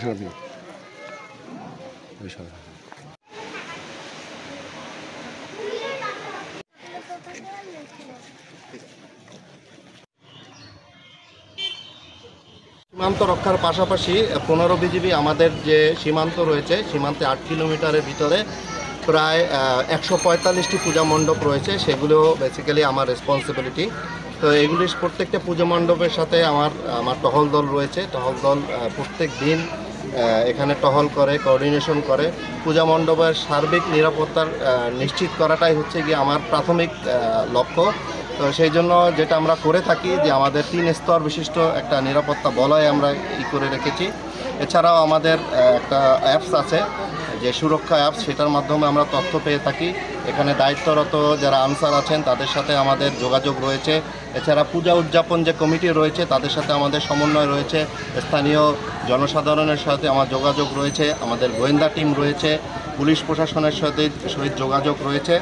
সীমান্ত রক্ষার পাশাপাশি 15 বিজিবি আমাদের যে সীমান্ত রয়েছে, সীমান্তে 8 কিলোমিটারের ভিতরে প্রায় 145টি পূজা মণ্ডপ রয়েছে। সেগুলো বেসিক্যালি আমার রেসপন্সিবিলিটি। তো এগুলির প্রত্যেকটা পূজা মণ্ডপের সাথে আমার টহল দল রয়েছে। টহল দল প্রত্যেক দিন এখানে টহল করে, কোঅর্ডিনেশন করে। পূজা মণ্ডপের সার্বিক নিরাপত্তার নিশ্চিত করাটাই হচ্ছে গিয়ে আমার প্রাথমিক লক্ষ্য। তো সেই জন্য যেটা আমরা করে থাকি যে আমাদের 3 স্তর বিশিষ্ট একটা নিরাপত্তা বলয় আমরা করে রেখেছি। এছাড়াও আমাদের একটা অ্যাপস আছে যে সুরক্ষা অ্যাপস, সেটার মাধ্যমে আমরা তথ্য পেয়ে থাকি। এখানে দায়িত্বরত যারা আনসার আছেন তাদের সাথে আমাদের যোগাযোগ রয়েছে। এছাড়া পূজা উদযাপন যে কমিটি রয়েছে তাদের সাথে আমাদের সমন্বয় রয়েছে। স্থানীয় জনসাধারণের সাথে আমার যোগাযোগ রয়েছে। আমাদের গোয়েন্দা টিম রয়েছে, পুলিশ প্রশাসনের সহিত যোগাযোগ রয়েছে।